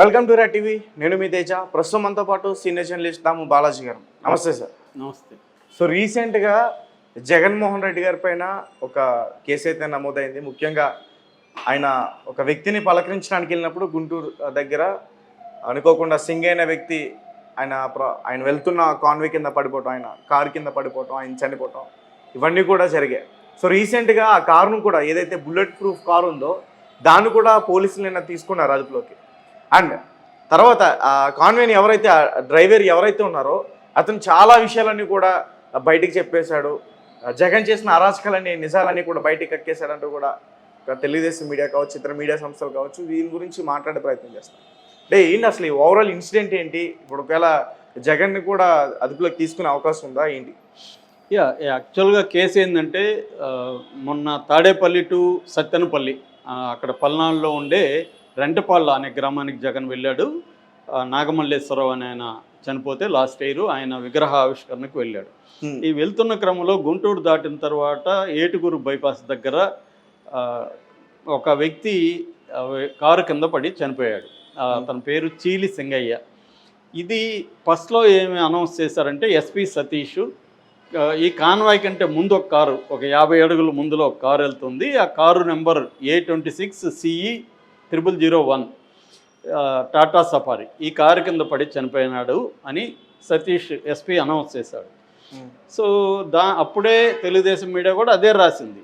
Welcome to red TV. నేను మీ తేజ. ప్రస్తుతం మనతో పాటు సీనియర్ జర్నలిస్ట్ దాము బాలాజీ గారు. నమస్తే సార్. నమస్తే. సో రీసెంట్గా జగన్మోహన్ రెడ్డి గారి పైన ఒక కేసు అయితే నమోదైంది. ముఖ్యంగా ఆయన ఒక వ్యక్తిని పలకరించడానికి వెళ్ళినప్పుడు గుంటూరు దగ్గర అనుకోకుండా సింగ్ అయిన వ్యక్తి ఆయన వెళ్తున్న కాన్వే కింద పడిపోవటం, ఆయన కారు కింద పడిపోవటం, ఆయన చనిపోవటం, ఇవన్నీ కూడా జరిగాయి. సో రీసెంట్గా ఆ కారును కూడా, ఏదైతే బుల్లెట్ ప్రూఫ్ కారు ఉందో దాన్ని కూడా పోలీసులు నిన్న తీసుకున్నారు అదుపులోకి. అండ్ తర్వాత ఆ కాన్వేని ఎవరైతే డ్రైవర్ ఎవరైతే ఉన్నారో అతను చాలా విషయాలన్నీ కూడా బయటికి చెప్పేశాడు. జగన్ చేసిన అరాచకాలన్నీ, నిజాలన్నీ కూడా బయటికి కక్కేశాడంటూ కూడా తెలుగుదేశం మీడియా కావచ్చు, ఇతర మీడియా సంస్థలు కావచ్చు, దీని గురించి మాట్లాడే ప్రయత్నం చేస్తాం. అంటే ఏంటి అసలు ఈ ఓవరాల్ ఇన్సిడెంట్ ఏంటి? ఇప్పుడు ఒకవేళ జగన్ని కూడా అదుపులోకి తీసుకునే అవకాశం ఉందా ఏంటి? యాక్చువల్గా కేసు ఏంటంటే మొన్న తాడేపల్లి టు సత్తెనపల్లి అక్కడ పల్నాడులో ఉండే రెంటపాళ్ళ అనే గ్రామానికి జగన్ వెళ్ళాడు. నాగమల్లేశ్వరరావు అని ఆయన చనిపోతే లాస్ట్ ఇయర్ ఆయన విగ్రహ ఆవిష్కరణకు వెళ్ళాడు. ఈ వెళ్తున్న క్రమంలో గుంటూరు దాటిన తర్వాత ఏటుగురు బైపాస్ దగ్గర ఒక వ్యక్తి కారు కింద పడి చనిపోయాడు. అతని పేరు చీలి సింగయ్య. ఇది ఫస్ట్లో ఏమి అనౌన్స్ చేశారంటే ఎస్పీ సతీష్ ఈ కాన్వాయ్ కంటే ముందు ఒక కారు, ఒక 50 అడుగుల ముందులో ఒక కారు వెళ్తుంది. ఆ car number A26CE 0001 Tata safari. ఈ కారు కింద పడి చనిపోయినాడు అని సతీష్ ఎస్పీ అనౌన్స్ చేశాడు. సో అప్పుడే తెలుగుదేశం మీడియా కూడా అదే రాసింది,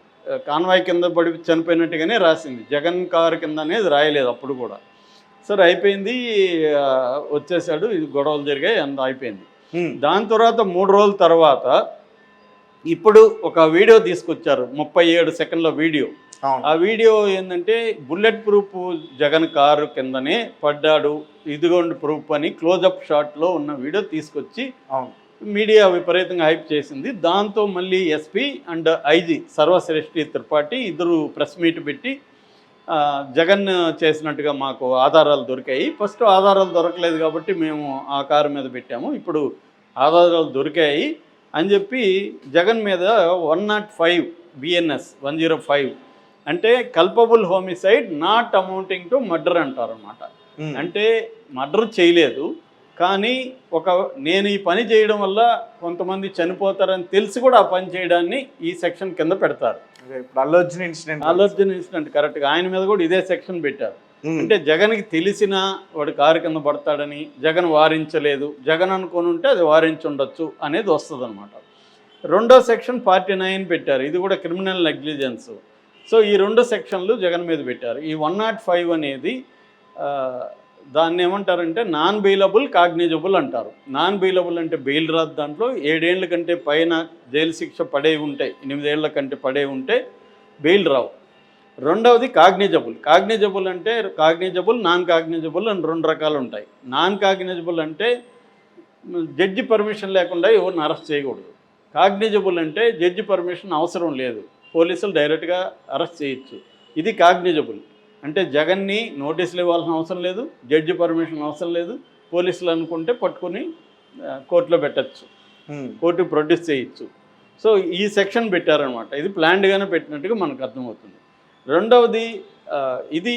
కాన్వాయ్ కింద పడి చనిపోయినట్టుగానే రాసింది, జగన్ కారు కింద అనేది రాయలేదు అప్పుడు కూడా. సరే అయిపోయింది, వచ్చేసాడు, ఇది గొడవలు జరిగాయి, అంత అయిపోయింది. దాని తర్వాత 3 రోజుల తర్వాత ఇప్పుడు ఒక వీడియో తీసుకొచ్చారు, 37 సెకండ్ల వీడియో. ఆ వీడియో ఏంటంటే బుల్లెట్ ప్రూఫ్ జగన్ కారు కిందనే పడ్డాడు, ఇదిగోండి ప్రూఫ్ అని క్లోజప్ షాట్లో ఉన్న వీడియో తీసుకొచ్చి మీడియా విపరీతంగా హైప్ చేసింది. దాంతో మళ్ళీ ఎస్పీ అండ్ ఐజీ సర్వశ్రేష్ఠి త్రిపాఠి ఇద్దరు ప్రెస్ మీట్ పెట్టి జగన్ చేసినట్టుగా మాకు ఆధారాలు దొరికాయి, ఫస్ట్ ఆధారాలు దొరకలేదు కాబట్టి మేము ఆ కారు మీద పెట్టాము, ఇప్పుడు ఆధారాలు దొరికాయి అని చెప్పి జగన్ మీద 105 BNS 105 అంటే culpable homicide not amounting to murder అంటారన్నమాట. అంటే మర్డర్ చేయలేదు కానీ నేను ఈ పని చేయడం వల్ల కొంతమంది చనిపోతారని తెలిసి కూడా ఆ పని చేయడాన్ని ఈ సెక్షన్ కింద పెడతారు. అల్లు అర్జున్ ఇన్సిడెంట్ కరెక్ట్గా ఆయన మీద కూడా ఇదే సెక్షన్ పెట్టారు. అంటే జగన్కి తెలిసిన వాడు కారు కింద పడతాడని, జగన్ వారించలేదు, జగన్ అనుకొని ఉంటే అది వారించి ఉండొచ్చు అనేది వస్తుంది అనమాట. రెండో సెక్షన్ 49 పెట్టారు, ఇది కూడా క్రిమినల్ నెగ్లిజెన్స్. సో ఈ 2 సెక్షన్లు జగన్ మీద పెట్టారు. ఈ 105 అనేది దాన్ని ఏమంటారంటే నాన్ బెయిలబుల్ కాగ్నిజబుల్ అంటారు. నాన్ బెయిలబుల్ అంటే బెయిల్ రాదు, దాంట్లో 7 ఏళ్ల కంటే పైన జైలు శిక్ష పడే ఉంటే, 8 ఏళ్ల కంటే పడే ఉంటే బెయిల్ రావు. రెండవది కాగ్నిజబుల్. కాగ్నిజబుల్ అంటే కాగ్నిజబుల్, నాన్ కాగ్నిజబుల్ అని 2 రకాలు ఉంటాయి. నాన్ కాగ్నిజబుల్ అంటే జడ్జి పర్మిషన్ లేకుండా ఎవరిని అరెస్ట్ చేయకూడదు. కాగ్నిజబుల్ అంటే జడ్జి పర్మిషన్ అవసరం లేదు, పోలీసులు డైరెక్ట్గా అరెస్ట్ చేయొచ్చు. ఇది కాగ్నిజబుల్ అంటే జగన్ని నోటీసులు ఇవ్వాల్సిన అవసరం లేదు, జడ్జి పర్మిషన్ అవసరం లేదు, పోలీసులు అనుకుంటే పట్టుకుని కోర్టులో పెట్టచ్చు, కోర్టుకు ప్రొడ్యూస్ చేయొచ్చు. సో ఈ సెక్షన్ పెట్టారనమాట. ఇది ప్లాన్డ్గానే పెట్టినట్టుగా మనకు అర్థమవుతుంది. రెండవది ఇది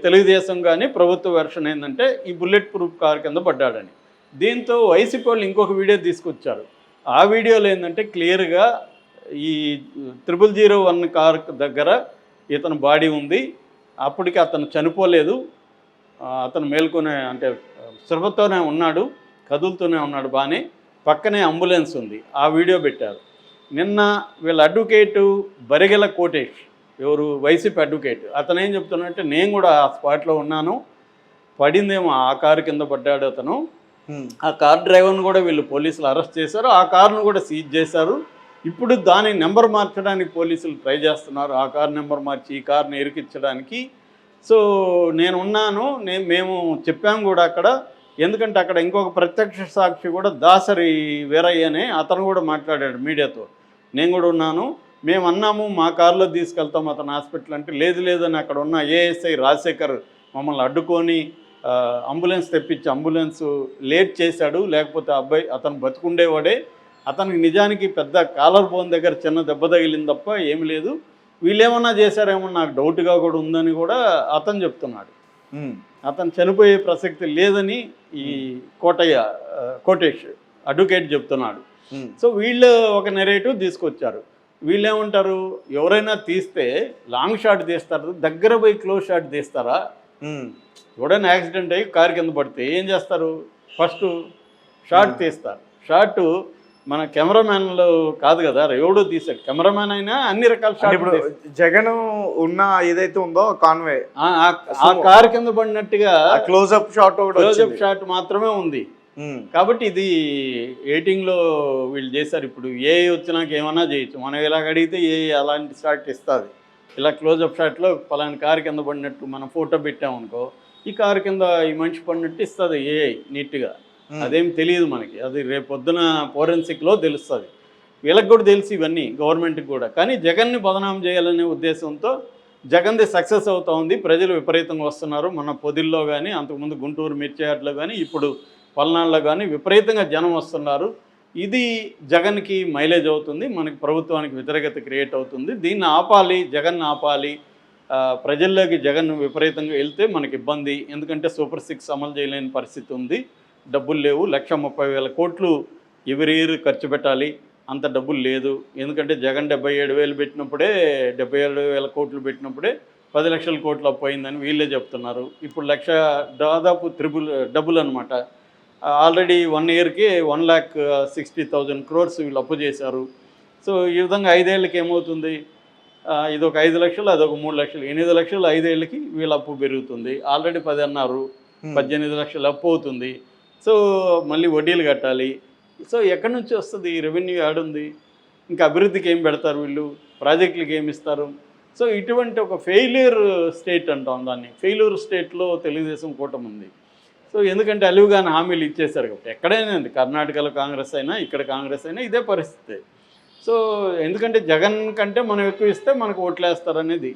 తెలుగుదేశం కానీ ప్రభుత్వ వెర్షన్ ఏంటంటే ఈ బుల్లెట్ ప్రూఫ్ కార్ కింద పడ్డాడని. దీంతో వైసీపీ వాళ్ళు ఇంకొక వీడియో తీసుకొచ్చారు. ఆ వీడియోలో ఏంటంటే క్లియర్గా ఈ 0001 కార్ దగ్గర ఇతను బాడీ ఉంది, అప్పటికి అతను చనిపోలేదు, అతను మేల్కొనే అంటే స్పృహతోనే ఉన్నాడు, కదులుతూనే ఉన్నాడు బాగానే, పక్కనే అంబులెన్స్ ఉంది. ఆ వీడియో పెట్టారు. నిన్న వీళ్ళ అడ్వకేటు బరిగెల కోటేష్, ఎవరు వైసీపీ అడ్వకేట్, అతను ఏం చెప్తున్నాడంటే నేను కూడా ఆ స్పాట్లో ఉన్నాను, పడిందేమో ఆ కారు కింద పడ్డాడు అతను, ఆ కార్ డ్రైవర్ను కూడా వీళ్ళు పోలీసులు అరెస్ట్ చేశారు, ఆ కారును కూడా సీజ్ చేశారు. ఇప్పుడు దాని నెంబర్ మార్చడానికి పోలీసులు ట్రై చేస్తున్నారు, ఆ కారు నెంబర్ మార్చి ఈ కారుని ఇరికించడానికి. సో నేను ఉన్నాను, మేము చెప్పాము కూడా అక్కడ, ఎందుకంటే అక్కడ ఇంకొక ప్రత్యక్ష సాక్షి కూడా దాసరి వీరయ్య అనే అతను కూడా మాట్లాడాడు మీడియాతో, నేను కూడా ఉన్నాను, మేము అన్నాము మా కారులో తీసుకెళ్తాం అతను హాస్పిటల్ అంటే లేదు లేదని అక్కడ ఉన్న ఏఎస్ఐ రాజశేఖర్ మమ్మల్ని అడ్డుకొని అంబులెన్స్ తెప్పించి అంబులెన్స్ లేట్ చేశాడు, లేకపోతే అతను బతుకుండేవాడే, అతనికి నిజానికి పెద్ద కాలర్ బోన్ దగ్గర చిన్న దెబ్బ తగిలింది తప్ప ఏమి లేదు, వీళ్ళేమన్నా చేశారేమో నాకు డౌట్గా కూడా ఉందని కూడా అతను చెప్తున్నాడు. అతను చనిపోయే ప్రసక్తి లేదని ఈ కోటేష్ అడ్వకేట్ చెప్తున్నాడు. సో వీళ్ళు ఒక నెరేటివ్ తీసుకొచ్చారు. వీళ్ళు ఏమంటారు, ఎవరైనా తీస్తే లాంగ్ షాట్ తీస్తారు, దగ్గర పోయి క్లోజ్ షాట్ తీస్తారా? ఎవడైనా యాక్సిడెంట్ అయ్యి కారు కింద పడితే ఏం చేస్తారు? ఫస్ట్ షాట్ తీస్తారు. షాట్ మన కెమెరామ్యాన్లు కాదు కదా, ఎవడో తీసాడు. కెమెరామ్యాన్ అయినా అన్ని రకాల షాట్. ఇప్పుడు జగన్ ఉన్న ఏదైతే ఉందో కాన్వే ఆ కారు కింద పడినట్టుగా క్లోజ్అప్ షాట్, క్లోజ్అప్ షాట్ మాత్రమే ఉంది. కాబట్టి ఇది ఎడిటింగ్లో వీళ్ళు చేశారు. ఇప్పుడు ఏ వచ్చినాక ఏమన్నా చేయొచ్చు. మనం ఇలాగ అడిగితే ఏ అలాంటి షాట్ ఇస్తుంది. ఇలా క్లోజ్అప్ షాట్లో పలానా కారు కింద పడినట్టు మనం ఫోటో పెట్టామనుకో, ఈ కారు కింద ఈ మనిషి పడినట్టు ఇస్తుంది ఏ నీట్గా. అదేం తెలియదు మనకి, అది రేపు పొద్దున ఫోరెన్సిక్లో తెలుస్తుంది. వీళ్ళకి కూడా తెలుసు ఇవన్నీ, గవర్నమెంట్కి కూడా. కానీ జగన్ని బదనాం చేయాలనే ఉద్దేశంతో జగన్ది సక్సెస్ అవుతా ఉంది. ప్రజలు విపరీతంగా వస్తున్నారు. మన పొదిల్లో కానీ, అంతకుముందు గుంటూరు మిర్చియాట్లో కానీ, ఇప్పుడు పల్నాడులో కానీ విపరీతంగా జనం వస్తున్నారు. ఇది జగన్కి మైలేజ్ అవుతుంది, మనకి ప్రభుత్వానికి వ్యతిరేకత క్రియేట్ అవుతుంది. దీన్ని ఆపాలి, జగన్ ఆపాలి. ప్రజల్లోకి జగన్ విపరీతంగా వెళ్తే మనకి ఇబ్బంది. ఎందుకంటే సూపర్ 6 అమలు చేయలేని పరిస్థితి ఉంది. డబ్బులు లేవు. 1,30,000 కోట్లు ఎవరి ఇయర్ ఖర్చు పెట్టాలి, అంత డబ్బులు లేదు. ఎందుకంటే జగన్ 77,000 పెట్టినప్పుడే, 77,000 కోట్లు పెట్టినప్పుడే 10 లక్షల కోట్లు అప్పు అయిందని వీళ్ళే చెప్తున్నారు. ఇప్పుడు దాదాపు డబ్బులు అనమాట. ఆల్రెడీ 1 ఇయర్కి 1,60,000 crores వీళ్ళు అప్పు చేశారు. సో ఈ విధంగా 5 ఏళ్ళకి ఏమవుతుంది, ఇదొక 5 లక్షలు, అదొక 3 లక్షలు, 8 లక్షలు 5 ఏళ్ళకి వీళ్ళ అప్పు పెరుగుతుంది. ఆల్రెడీ 10 అన్నారు, 18 లక్షలు అప్పు అవుతుంది. సో మళ్ళీ వడ్డీలు కట్టాలి. సో ఎక్కడి నుంచి వస్తుంది ఈ రెవెన్యూ? యాడుంది? ఇంకా అభివృద్ధికి ఏం పెడతారు వీళ్ళు? ప్రాజెక్టులకి ఏమి ఇస్తారు? సో ఇటువంటి ఒక ఫెయిల్యూర్ స్టేట్ అంటాం దాన్ని. ఫెయిల్యూర్ స్టేట్లో తెలుగుదేశం కూటమి ఉంది. సో ఎందుకంటే అలివుగాని హామీలు ఇచ్చేశారు కాబట్టి. ఎక్కడైనా కర్ణాటకలో కాంగ్రెస్ అయినా, ఇక్కడ కాంగ్రెస్ అయినా ఇదే పరిస్థితి. సో ఎందుకంటే జగన్ కంటే మనం ఎక్కువ ఇస్తే మనకు ఓట్లేస్తారనేది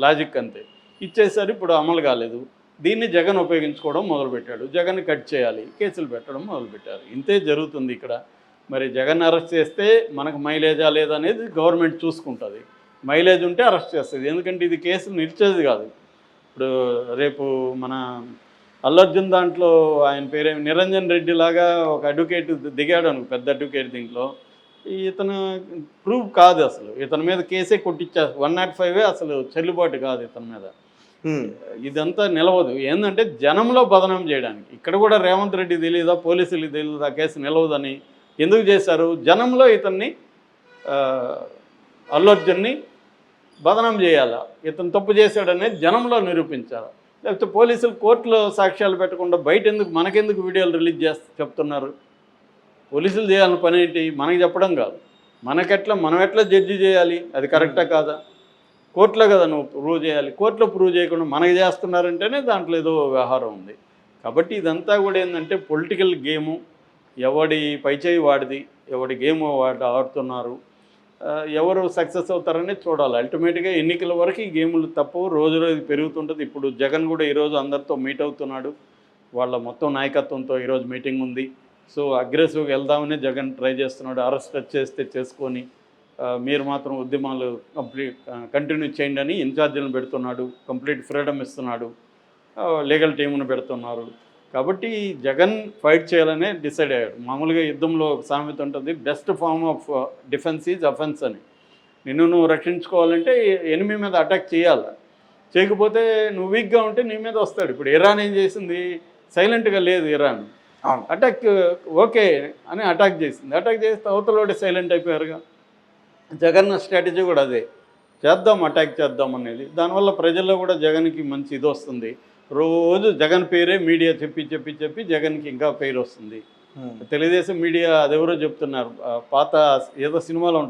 లాజిక్ అంతే. ఇచ్చేసారు, ఇప్పుడు అమలు కాలేదు. దీన్ని జగన్ ఉపయోగించుకోవడం మొదలుపెట్టాడు. జగన్ కట్ చేయాలి, కేసులు పెట్టడం మొదలుపెట్టారు. ఇంతే జరుగుతుంది ఇక్కడ. మరి జగన్ అరెస్ట్ చేస్తే మనకు మైలేజా లేదనేది గవర్నమెంట్ చూసుకుంటుంది. మైలేజ్ ఉంటే అరెస్ట్ చేస్తుంది. ఎందుకంటే ఇది కేసులు నిలిచేది కాదు. ఇప్పుడు రేపు మన అల్లర్జున్ దాంట్లో ఆయన పేరేమి నిరంజన్ రెడ్డి లాగా ఒక అడ్వకేట్ దిగాడు అనుకో, పెద్ద అడ్వకేట్. దీంట్లో ఇతను ప్రూవ్ కాదు అసలు. ఇతని మీద కేసే కొట్టించారు. 105 అసలు చెల్లుబాటు కాదు ఇతని మీద. ఇదంతా నిలవదు. ఏంటంటే జనంలో బదనం చేయడానికి. ఇక్కడ కూడా రేవంత్ రెడ్డి తెలియదా, పోలీసులకు తెలియదా కేసు నిలవదని? ఎందుకు చేశారు? జనంలో ఇతన్ని అల్లర్జున్ని బదనం చేయాలా, ఇతను తప్పు చేశాడనేది జనంలో నిరూపించాలి. లేకపోతే పోలీసులు కోర్టులో సాక్ష్యాలు పెట్టకుండా బయట ఎందుకు, మనకెందుకు వీడియోలు రిలీజ్ చెప్తున్నారు? పోలీసులు చేయాలని పని ఏంటి? మనకి చెప్పడం కాదు. మనం ఎట్లా జడ్జి చేయాలి, అది కరెక్టా కాదా? కోర్టులో కదా నువ్వు ప్రూవ్ చేయాలి. కోర్టులో ప్రూవ్ చేయకుండా మనకి చేస్తున్నారంటేనే దాంట్లో ఏదో వ్యవహారం ఉంది. కాబట్టి ఇదంతా కూడా ఏంటంటే పొలిటికల్ గేము. ఎవడి పైచేయి వాడిది, ఎవడి గేమ్ వాడు ఆడుతున్నారు. ఎవరు సక్సెస్ అవుతారని చూడాలి. అల్టిమేట్గా ఎన్నికల వరకు ఈ గేములు తప్పవు. రోజు రోజు పెరుగుతుంటుంది. ఇప్పుడు జగన్ కూడా ఈరోజు అందరితో మీట్ అవుతున్నాడు. వాళ్ళ మొత్తం నాయకత్వంతో ఈరోజు మీటింగ్ ఉంది. సో అగ్రెసివ్గా వెళ్దామని జగన్ ట్రై చేస్తున్నాడు. అరెస్ట్ చేస్తే చేసుకొని మీరు మాత్రం ఉద్యమాలు కంటిన్యూ చేయండి అని ఇన్ఛార్జీలను పెడుతున్నాడు. కంప్లీట్ ఫ్రీడమ్ ఇస్తున్నాడు. లీగల్ టీమును పెడుతున్నారు. కాబట్టి జగన్ ఫైట్ చేయాలనే డిసైడ్ అయ్యాడు. మామూలుగా యుద్ధంలో ఒక సామెత ఉంటుంది, best form of defence is offence అని. నువ్వు రక్షించుకోవాలంటే ఎనిమి మీద అటాక్ చేయాలి. చేయకపోతే నువ్వు వీక్గా ఉంటే నీ మీద వస్తాడు. ఇప్పుడు ఇరాన్ ఏం చేసింది? సైలెంట్గా లేదు ఇరాన్. అటాక్ ఓకే అని అటాక్ చేసింది. అటాక్ చేస్తే అవతలోడే సైలెంట్ అయిపోయారుగా. జగన్ స్ట్రాటజీ కూడా అదే, అటాక్ చేద్దాం అనేది. దానివల్ల ప్రజల్లో కూడా జగన్కి మంచి ఇది వస్తుంది. రోజు జగన్ పేరే మీడియా చెప్పి జగన్కి ఇంకా పేరు వస్తుంది. తెలుగుదేశం మీడియా అదెవరో చెప్తున్నారు, పాత ఏదో సినిమాలో